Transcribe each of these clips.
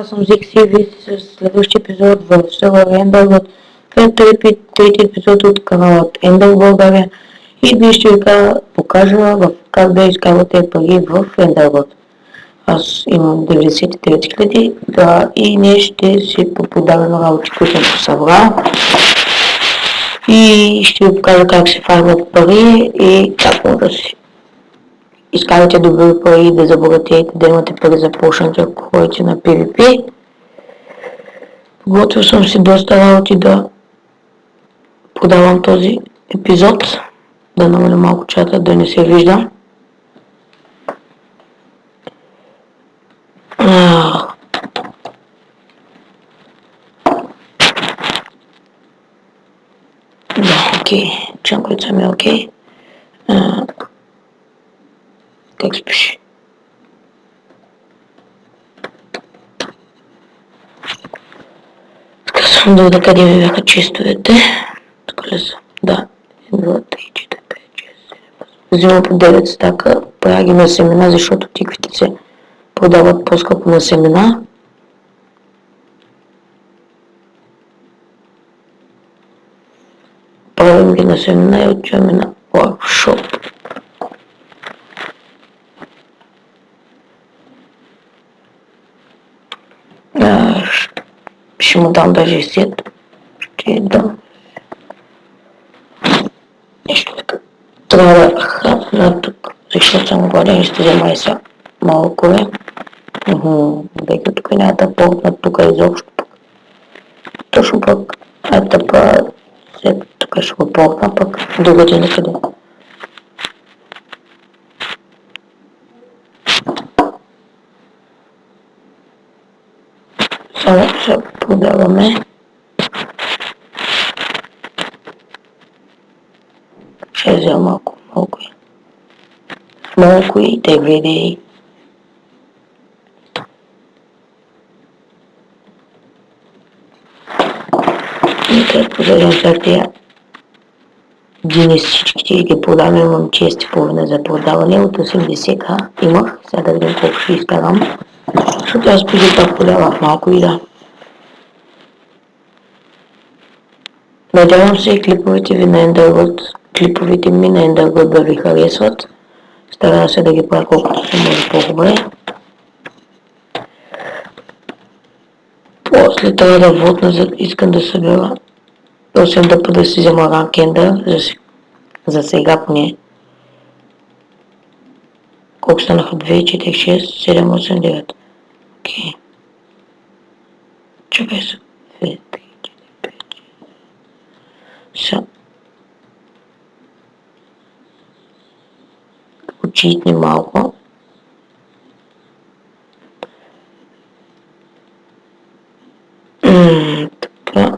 аз съм Зикси и ви с следващия епизод в сервера Ендървуд, където трети епизод от каналът Ендър България и днес ще ви покажа как да изкарвате пари в Ендървуд. Аз имам 99 000 и днес ще си поподаря на работи, които съм събрал и ще ви покажа как се фармят пари и как може да си изкарате добри пари, да забогатеете, да имате пари за почнати, ако ходите на PvP. Подготвил съм си доста работи да подавам този епизод, да намаля малко чата, да не се вижда. Да, окей, чанковица ми е окей. Как се пише? Казвам да къде ми бяха чистовете. Тук ли са? Да. 1, 2, 3, 4, 5, 6, 7, 8. Взимам по 9 стака, правя ги на семена, защото тиквите се продават по-скъпо на семена. Правим ги на семена и отиваме на workshop. Ще му дам даже и сет. Ще дам. Нещо така. Трябва да хапна тук, защото съм гладен и ще взема и са малко е. Дека тук няма да портна тук изобщо. Точно пък етапа след тук ще го портна пък другаде никъде. Само ще продаваме. Ще взема малко и DVD. Нека продължам след тия дни всичките и ги продавам. Имам 6,5 за продаване от 80к имах. Сега да видим колко ще изкарам. Защото аз преди това продавах малко и да. Надявам се и клиповете ми на Ендървуд да ви харесват. Старая се да ги правя колкото се може по-добре. После трябва да вотна, искам да събера 8 да си взема ранг Ендър, за сега поне. Колко станаха? 2, 4, 6, 7, 8, 9. Окей. Чакай се. 2, 3, 4, 5, 6. Са. Почитни малко. Така.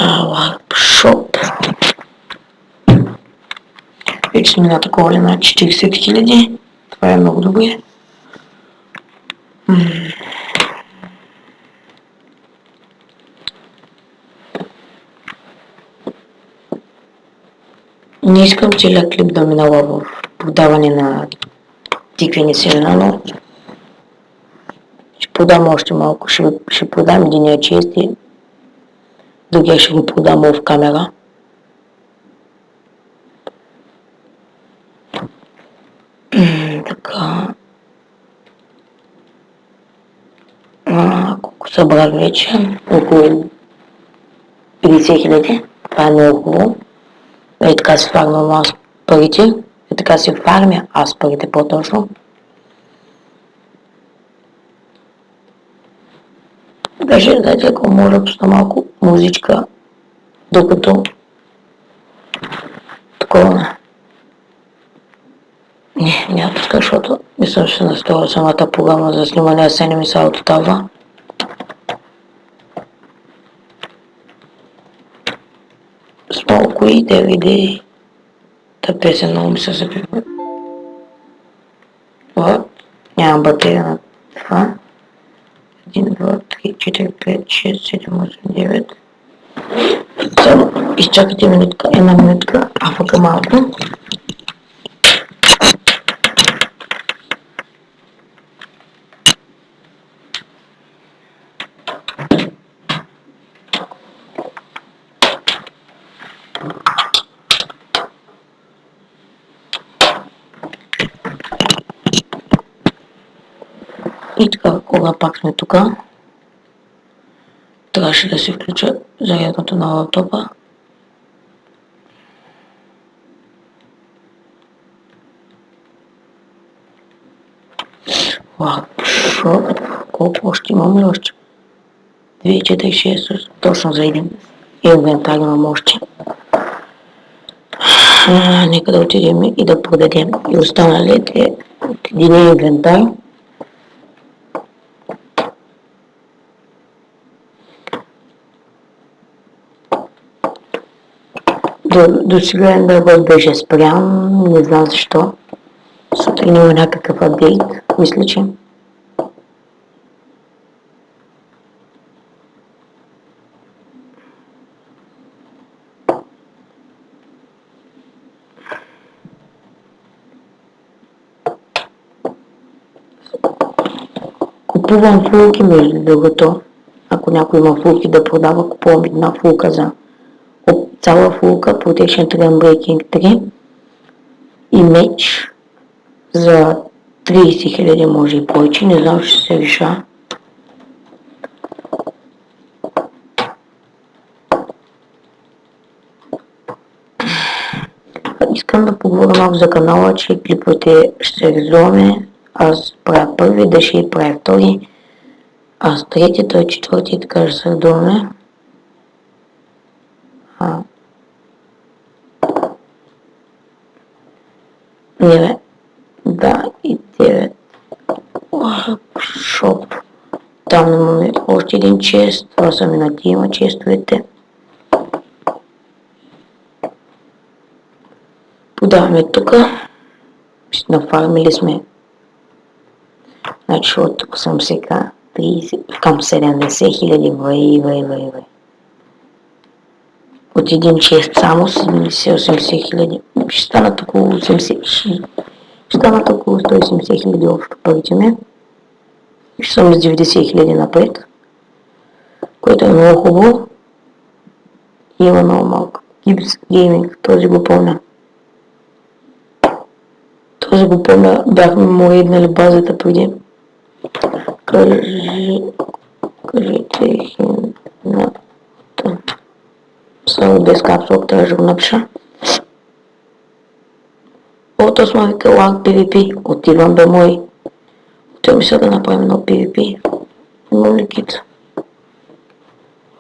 Workshop. Вече сме на такова ли на 40 000. Това е много добре. Не искам целият клип да минава в продаване на тиквени семена, но ще продам още малко. Ще продам единия чест и другия ще го продам в камера. Така. Колко събрах вече? Около 50 000. Това е много хубаво. И така си фармам аз парите. И така си фармя аз парите по-точно. Даже дайте, ако може да пусна малко музичка, докато такова. Няма така, защото не съм се настроила самата програма за снимане, а се не ми са аутотава. С малко и DVD. Та песен много ми се запива. Нямам батерия на това. 1, 2, 3, 4, 5, 6, 7, 8, 9. Само изчакайте една минутка, афъка малко. И така, кога пак сме тук, трябваше да се включа зарядното на лаптопа. Лапшоп, колко още имаме още? 2, 4, 6, точно за един инвентар имам още. Нека да отидем и да продадем и останалите от един инвентар. До сега Enderworld беше спрян, не знам защо. Сутрин има някакъв апдейт, мисля, че. Купувам фулки между другото. Ако някой има фулки да продава, купувам една фулка за цяла фулка, Protection 3 Unbreaking 3 и меч за 30 000, може и повече, не знам, ще се реша. Искам да поговоря малко за канала, че клиповете ще се редуваме. Аз правя първи, да ще и правя втори. Аз трети, той четвърти, така ще се редуваме. Не бе. Да, и 9. Шоп. Там имаме още един чест. Това са ми на тима честовете. Подаваме тук. Нафармили сме. Значи от тук съм сега 30 към 70 000. Вай. От един чест само 70-80 000. Ще станат около 80 000. Ще станат около 180 000 общо парите ми. Ще съм с 90 000 напред. Което е много хубаво. И има много малко. Gibbs Gaming, този го помня. Бяхме му иднали базата преди. Кажете на... Само без капсулок, трябва да го напиша. Ото сме вика лаг PvP. Отивам бе мой. Той мисля да направим едно PvP. Имам ли кит?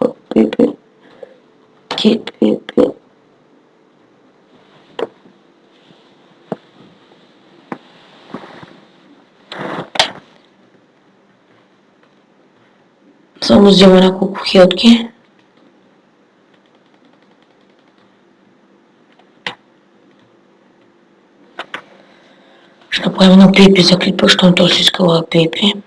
PvP. Кит PvP. Само взема няколко хелтки. Ще направим едно PvP за клипа, защото то си искала PvP.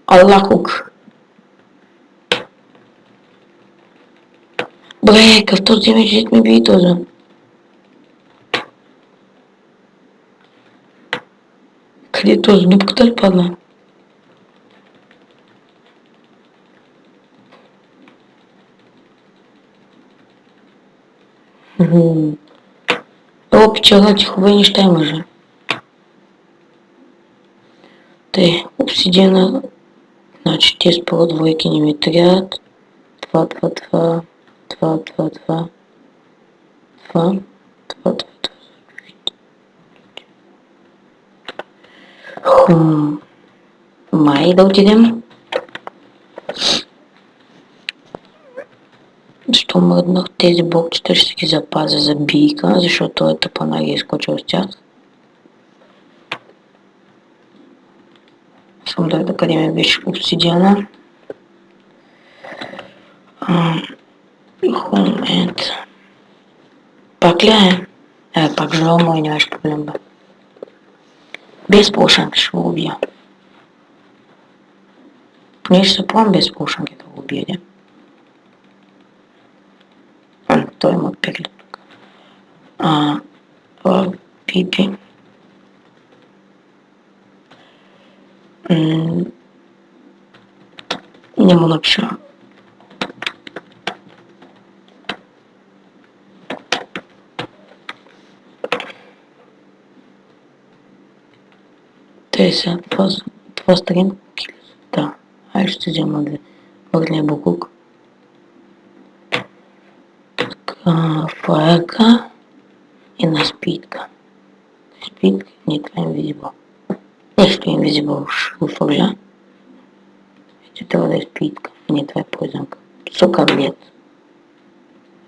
Аллахук. Бре, къв този имеджит ми би този. Къде е този? Дупката ли падна? О, печала, ти хубави неща имаше. Те, обсидиана. Значи, те според двойки не ми трябват. Това. Май да отидем. Защо мръднах тези блокчета, ще ги запазя за бийка, защото той е тъпана и е изкочил с тях. Съм да къде ме беше обсидиана. Хумент. Пак ли е? Пак жива мой, нямаш проблем бе. Без полшанки ще го убия. Поне ще се план без полшанки да го убия, не? Той има пекли тук. Пипи. Не му напиша. Те са, това старинки. Да, ай ще взема да върне буклук. Флайерка и една спидка. Спидка, не, това е invisible. Нещо invisible ще го сложа. Ще трябва да е спидка. Не, това е поизънка. Супер лет.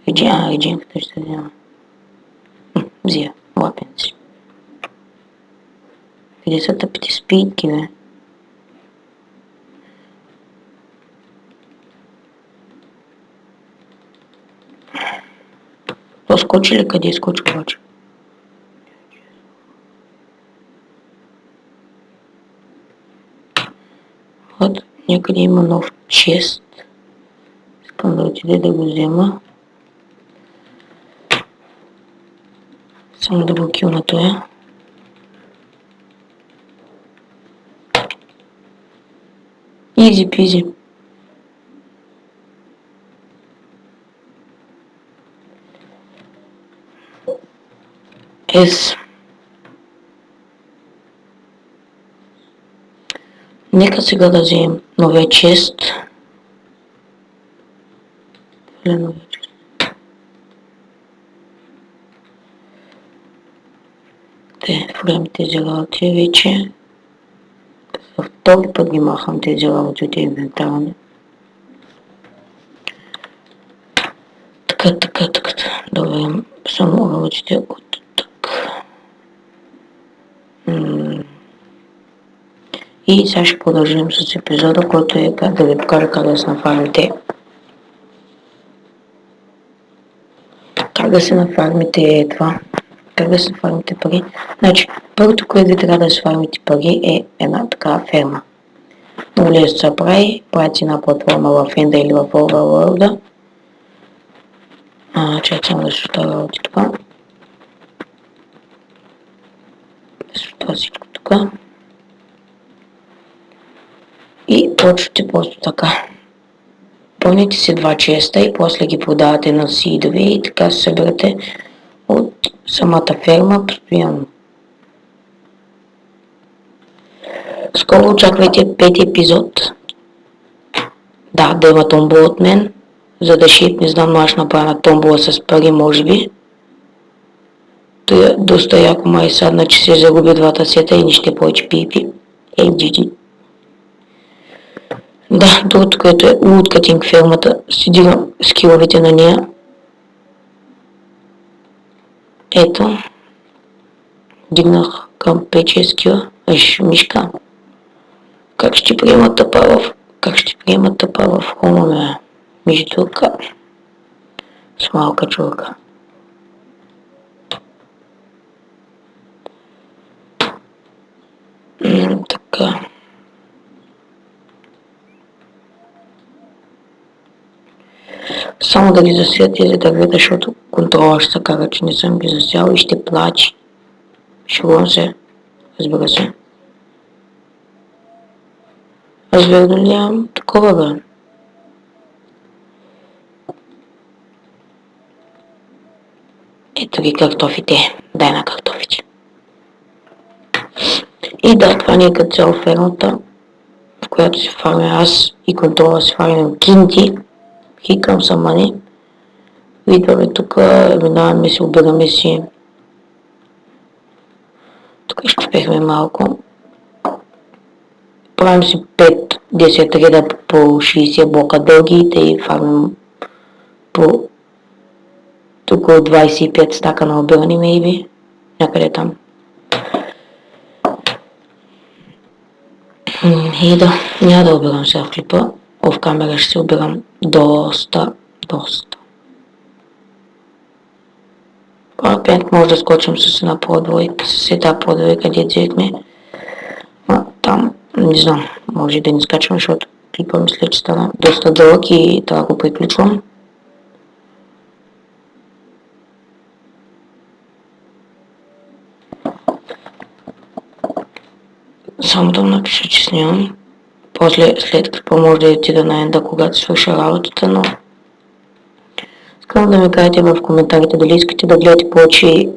Реджинката ще взема. Взия, лапенци. Къде са тъпите спидки, бе? То скочи ли? Къде скочи обаче? Вот, някъде има нов чест. Искам да отиде да го взема. Само да го килна тоя. Изи пизи. Нека сега да вземем новия чест. Фрем тези работи вече. Втори път ги махам тези работи от инвентарни. Така. Добре, само работите от тук. И сега ще продължим с епизода, който е да ви покажа как да се нафармите. Как да се нафармите това. Как да се фармите пари. Значи, първото, което ви трябва да се фармите пари е една такава ферма. Много лесно се прави, правите една платформа в Ender или в Overworld. Чакай само да се това работи тук. Да се това всичко тук. И почвате просто така. Пълните си 2 честа и после ги продавате на сидове и така се съберете от самата ферма постоянно. Скоро очаквайте 5 епизод. Да има томбола от мен. За да не знам, но аз ще направя на томбола с пари, може би. Доста яко май садна, че се загуби 2 сета и нищо повече пипи. GG. Да, другото, което е Woodcutting фермата, си дигам скиловете на нея. Ето. Дигнах към 5-6 скила. Мишка. Как ще приема тъпа в хома, бе? Миждурка. С малка чурка. Така. Само да ги засея тези дървета, защото контрола ще се кара, че не съм ги засял и ще плачи. Шегувам се, разбира се. Аз верно ли имам такова, бе? Ето ги картофите. Дай на картофите. И да, това ни е като цяло фермата, в която си фармя аз и контрола си фармям кинти. Хикам са мани. Идваме тук, минаваме си, обираме си. Тук ще пехме малко. Правим си 5-10 реда по 60 блока дълги и фармим по тук от 25 стака на обиране, maybe. Някъде там. И да, няма да обирам сега в клипа. В камера ще се обирам доста. Пак може да скочим с една продвойка, с една продвойка, къде взехме. Там, не знам, може да не скачам, защото клипа мисля, че стана доста дълъг и трябва да го приключвам. Само да напиша, че снимам. После, след клипа може да отида на енда, когато свърша работата, но искам да ми кажете в коментарите дали искате да гледате повече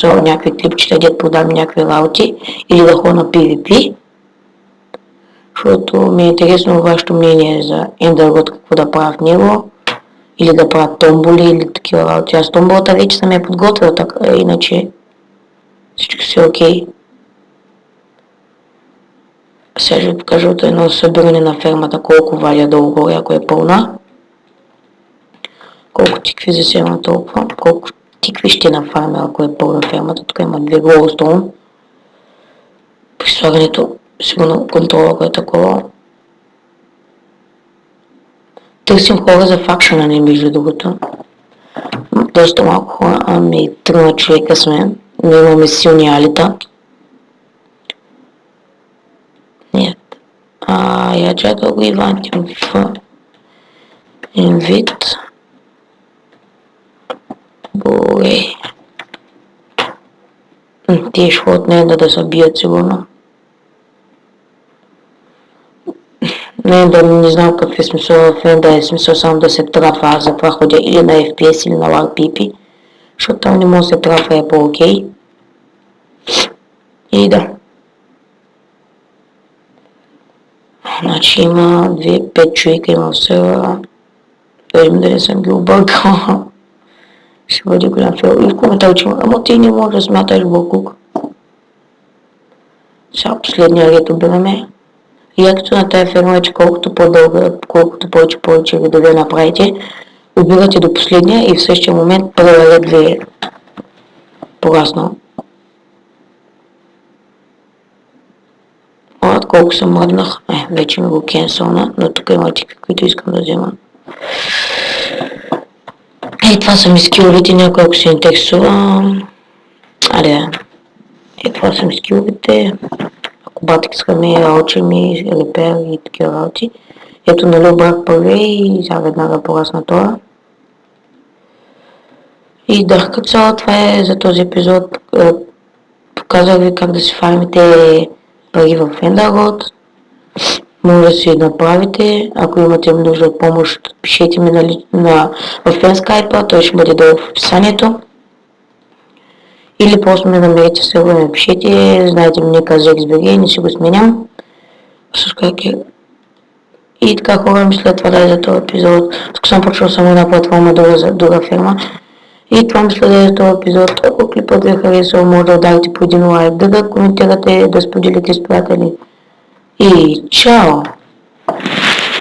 някакви клипчета, дет продам някакви работи или да ходя на PvP, защото ми е интересно вашето мнение за Ендъргот, какво да правя в него, или да правя томболи или такива работи. Аз томболата вече съм я подготвил, така, иначе всичко си е окей. Сега ще ви покажа от едно събиране на фермата, колко валя долу горе, ако е пълна. Колко тикви засема толкова, колко тикви ще нафармя, ако е пълна фермата. Тук има 2 голстоун. При слагането, сигурно контрола, което е такова. Търсим хора за факшена ни, между другото. Доста малко хора, ами 3 човека сме, но имаме силни алита. Нет. Я чакал го Ивантим в инвит. Бой. Тие ще ходят да се бият сигурно. Не знам какъв е смисъл в Enda, е смисъл само да се трафа, аз за това ходя или на FPS или на LARPP, защото там не може да се трафа, е по-окей. И да. Значи има 5 човека, има в сервера. Виждам да не съм ги объркал. Ще бъде голям фейл. И в коментар, че ама ти не можеш да смяташ Бокук. Сега последния ред обираме. Якото на тая ферма е, че колкото по-дълга, колкото повече редове направите, обирате до последния и в същия момент първия ред ви е пораснал. Колко съм мръднах, вече ми го кенсълна, но тук има тикви, които искам да взема. Това са ми скиловете, някой ако се интересува. Това са ми скиловете. Акробатикска ми, раучи ми, репер и такива работи. Ето, нали обрах първи и сега веднага порасна това. И да, като цяло това е за този епизод. Показах ви как да си фармите пари в Ендъргот. Може да си направите. Ако имате нужда от помощ, пишете ми в Skype, той ще бъде долу в описанието. Или просто ме намерите в сервера, ме пишете, знаете ми нека за XBG, не си го сменям. И така хора, мисля това да е за този епизод. Тук съм почвал само една платформа, друга фирма. И това мисля да е за този епизод. Ако клипът ви е харесал, може да ударите по един лайк, да коментирате, да споделите с приятели. И чао!